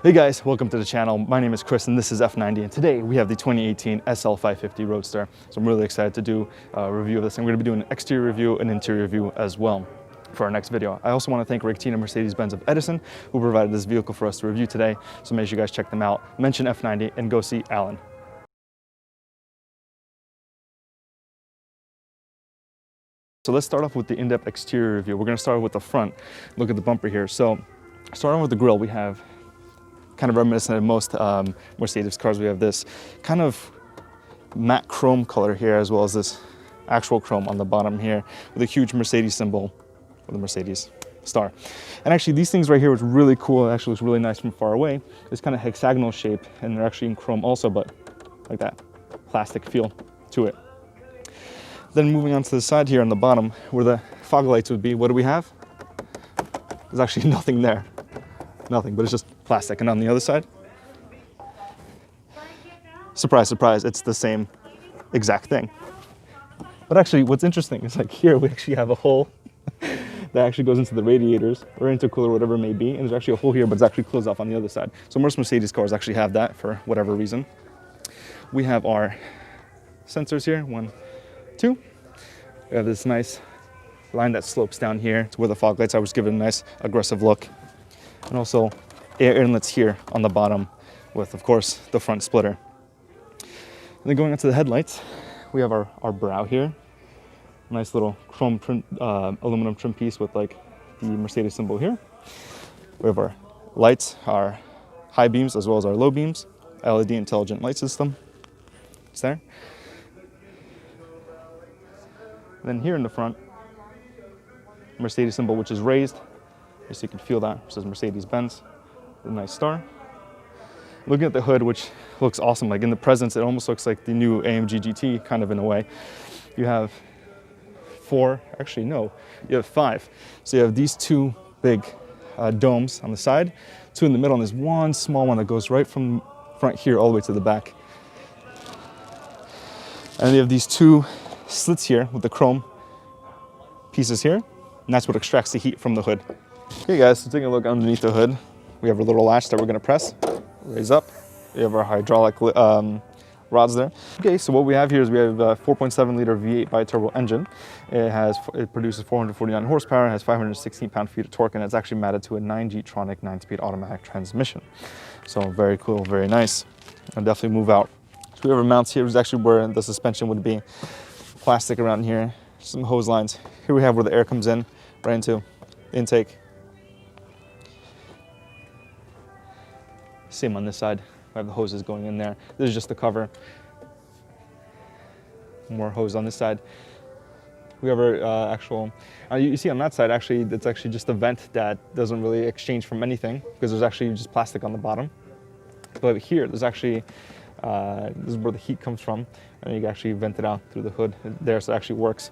Hey guys, welcome to the channel. My name is Chris and this is F90, and today we have the 2018 SL550 Roadster. So I'm really excited to do a review of this. I'm going to be doing an exterior review and interior review as well for our next video. I also want to thank Tina Mercedes-Benz of Edison, who provided this vehicle for us to review today. So make sure you guys check them out, mention F90, and go see Alan. So let's start off with the in-depth exterior review. We're going to start with the front. Look at the bumper here. So starting with the grille, we have kind of reminiscent of most Mercedes cars. We have this kind of matte chrome color here, as well as this actual chrome on the bottom here with a huge Mercedes symbol with the Mercedes star. And actually these things right here was really cool. It actually looks really nice from far away. It's kind of hexagonal shape, and they're actually in chrome also, but like that plastic feel to it. Then moving on to the side here on the bottom where the fog lights would be, what do we have? There's actually nothing there. Nothing, but it's just plastic. And on the other side, surprise, surprise, it's the same exact thing. But actually what's interesting is like here we actually have a hole that actually goes into the radiators or intercooler, whatever it may be. And there's actually a hole here, but it's actually closed off on the other side. So most Mercedes cars actually have that for whatever reason. We have our sensors here, 1, 2. We have this nice line that slopes down here to where the fog lights are, which give it a nice aggressive look. And also air inlets here on the bottom with, of course, the front splitter. And then going into the headlights, we have our brow here. Nice little chrome trim, aluminum trim piece with like the Mercedes symbol here. We have our lights, our high beams as well as our low beams. LED intelligent light system. It's there. And then here in the front, Mercedes symbol, which is raised. So you can feel that. It says Mercedes-Benz, a nice star. Looking at the hood, which looks awesome. Like in the presence, it almost looks like the new AMG GT, kind of in a way. You have 4, actually no, you have 5. So you have these 2 big domes on the side, 2 in the middle, and there's one small one that goes right from front here all the way to the back. And you have these 2 slits here with the chrome pieces here, and that's what extracts the heat from the hood. Okay guys, so taking a look underneath the hood, we have a little latch that we're going to press, raise up. We have our hydraulic rods there. Okay, so what we have here is we have a 4.7 liter V8 bi-turbo engine. It produces 449 horsepower, has 516 pound-feet of torque, and it's actually mounted to a 9G-tronic 9-speed automatic transmission. So very cool, very nice. I'll definitely move out. So we have our mounts here, is actually where the suspension would be. Plastic around here, some hose lines. Here we have where the air comes in, right into the intake. Same on this side. We have the hoses going in there. This is just the cover. More hose on this side. We have our actual, you see on that side, actually, it's actually just a vent that doesn't really exchange from anything because there's actually just plastic on the bottom. But here, there's actually, this is where the heat comes from, and you can actually vent it out through the hood there, so it actually works.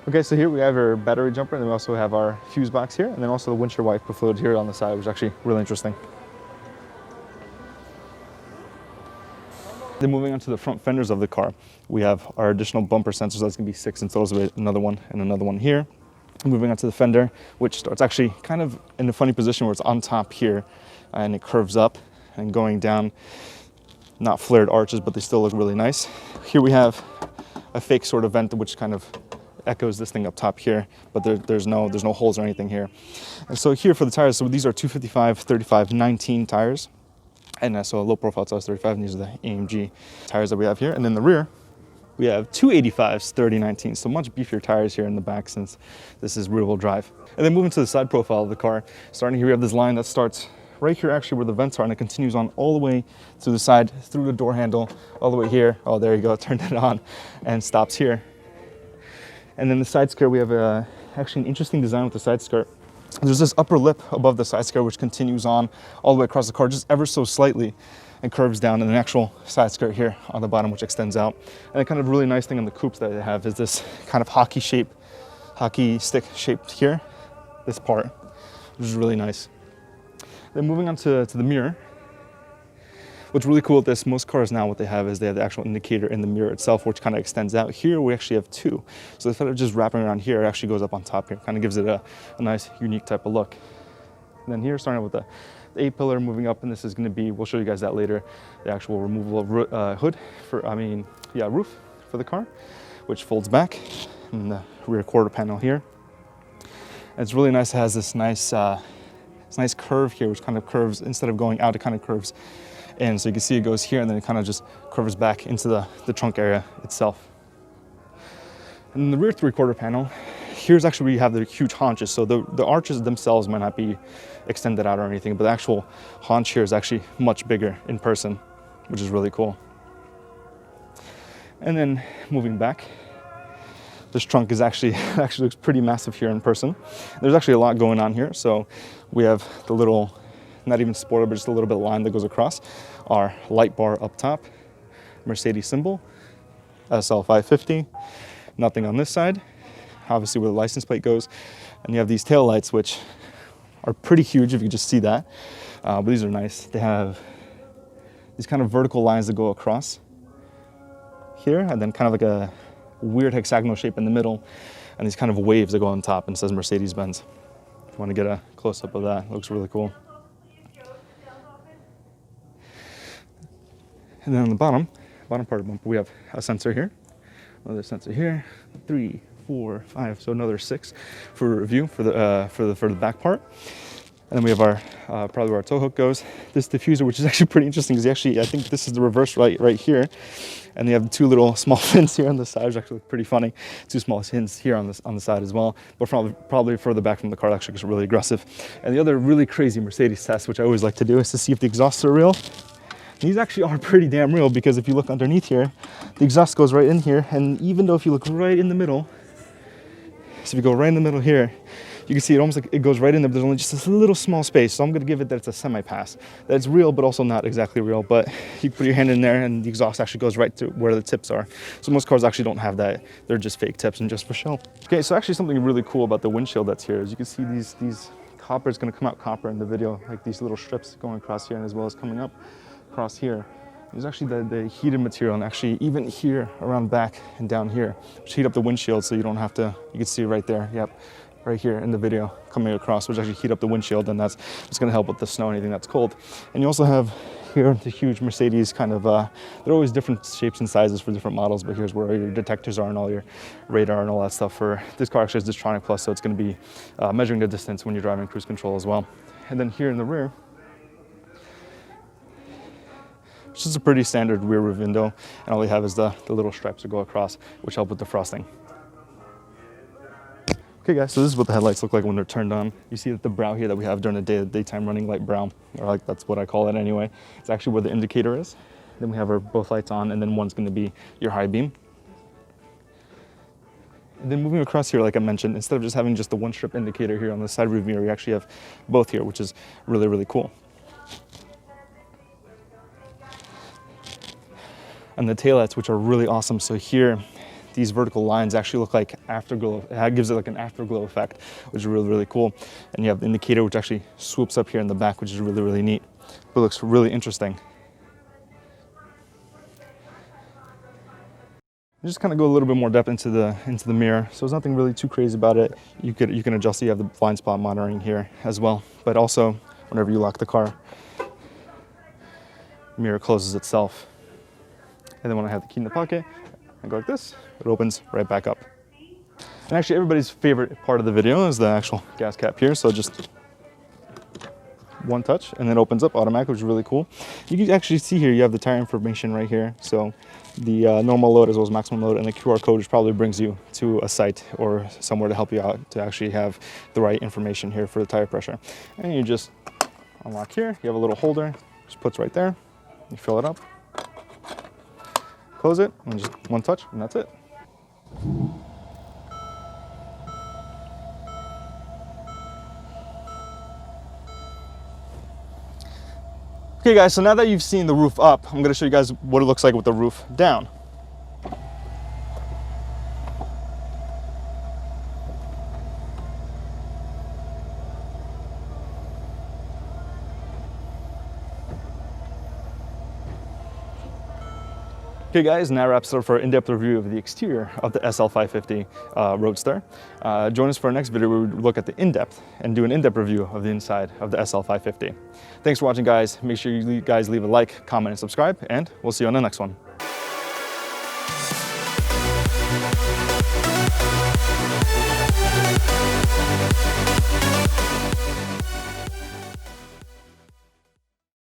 Okay, so here we have our battery jumper, and then we also have our fuse box here, and then also the windshield wiper fluid here on the side, which is actually really interesting. Then moving on to the front fenders of the car, we have our additional bumper sensors. That's going to be 6 in total, so another one and another one here. Moving on to the fender, which starts actually kind of in a funny position where it's on top here, and it curves up and going down. Not flared arches, but they still look really nice. Here we have a fake sort of vent, which kind of echoes this thing up top here, but there's no holes or anything here. And so here for the tires, so these are 255, 35, 19 tires. And so a low profile size 35, and these are the AMG tires that we have here. And then the rear, we have 285s, 30/19, so much beefier tires here in the back since this is rear wheel drive. And then moving to the side profile of the car, starting here we have this line that starts right here actually where the vents are, and it continues on all the way to the side, through the door handle, all the way here. Oh, there you go, turned it on, and stops here. And then the side skirt, we have actually an interesting design with the side skirt. There's this upper lip above the side skirt which continues on all the way across the car just ever so slightly and curves down, and an actual side skirt here on the bottom which extends out. And the kind of really nice thing on the coupes that they have is this kind of hockey stick shaped here, this part, which is really nice. Then moving on to the mirror. What's really cool with this, most cars now what they have is they have the actual indicator in the mirror itself, which kind of extends out. Here we actually have 2. So instead of just wrapping around here, it actually goes up on top here. Kind of gives it a nice, unique type of look. And then here, starting with the the A-pillar moving up, and this is going to be, we'll show you guys that later, the actual removable roof for the car, which folds back, and the rear quarter panel here. And it's really nice. It has this nice curve here, which kind of curves, instead of going out, it kind of curves in. So you can see it goes here, and then it kind of just curves back into the trunk area itself. And then the rear 3/4 panel, here's actually where you have the huge haunches. So the arches themselves might not be extended out or anything, but the actual haunch here is actually much bigger in person, which is really cool. And then moving back, this trunk is actually looks pretty massive here in person. There's actually a lot going on here. So we have the little, not even spoiler, but just a little bit of line that goes across. Our light bar up top, Mercedes symbol, SL 550. Nothing on this side, obviously where the license plate goes. And you have these tail lights, which are pretty huge if you just see that. But these are nice. They have these kind of vertical lines that go across here, and then kind of like a weird hexagonal shape in the middle, and these kind of waves that go on top, and it says Mercedes-Benz. If you want to get a close-up of that, it looks really cool. And then on the bottom part of the bumper, we have a sensor here, another sensor here, 3, 4, 5, so another 6 for review for the back part. And then we have our probably where our tow hook goes. This diffuser, which is actually pretty interesting, because I think this is the reverse right here, and they have 2 little small fins here on the side, which actually look pretty funny. 2 small fins here on the side as well, but probably further back from the car, actually, because it's really aggressive. And the other really crazy Mercedes test, which I always like to do, is to see if the exhausts are real. These actually are pretty damn real, because if you look underneath here, the exhaust goes right in here, and even though if you look right in the middle, so if you go right in the middle here, you can see it almost like it goes right in there, but there's only just this little small space. So I'm going to give it that it's a semi-pass. That it's real, but also not exactly real. But you put your hand in there, and the exhaust actually goes right to where the tips are. So most cars actually don't have that. They're just fake tips and just for show. Okay, so actually something really cool about the windshield that's here is you can see these copper is going to come out copper in the video, like these little strips going across here, and as well as coming up across here. There's actually the heated material, and actually even here around back and down here, which heat up the windshield, so you don't have to, you can see right there, yep, right here in the video coming across, which actually heat up the windshield, and that's just going to help with the snow and anything that's cold. And you also have here the huge Mercedes kind of, they're always different shapes and sizes for different models, but here's where your detectors are and all your radar and all that stuff. For this car actually has Distronic Plus, so it's going to be measuring the distance when you're driving cruise control as well. And then here in the rear, it's just a pretty standard rear roof window, and all you have is the little stripes that go across, which help with the frosting. Okay guys, so this is what the headlights look like when they're turned on. You see that the brow here that we have during the day, the daytime running light brow, or like that's what I call it anyway. It's actually where the indicator is. Then we have our both lights on, and then one's going to be your high beam. And then moving across here, like I mentioned, instead of just having just the one strip indicator here on the side rear mirror, you actually have both here, which is really, really cool. And the taillights, which are really awesome. So here, these vertical lines actually look like afterglow. It gives it like an afterglow effect, which is really, really cool. And you have the indicator, which actually swoops up here in the back, which is really, really neat. But it looks really interesting. Just kind of go a little bit more depth into the mirror. So there's nothing really too crazy about it. You can adjust. You have the blind spot monitoring here as well. But also, whenever you lock the car, the mirror closes itself. And then when I have the key in the pocket, I go like this, it opens right back up. And actually everybody's favorite part of the video is the actual gas cap here. So just one touch and then it opens up automatically, which is really cool. You can actually see here, you have the tire information right here. So the normal load as well as maximum load, and the QR code, which probably brings you to a site or somewhere to help you out to actually have the right information here for the tire pressure. And you just unlock here, you have a little holder, just puts right there, you fill it up. Close it, and just one touch, and that's it. Okay guys, so now that you've seen the roof up, I'm gonna show you guys what it looks like with the roof down. Okay guys, and that wraps it up for our in-depth review of the exterior of the SL550 Roadster. Join us for our next video where we look at the in-depth and do an in-depth review of the inside of the SL550. Thanks for watching guys. Make sure you guys leave a like, comment, and subscribe, and we'll see you on the next one.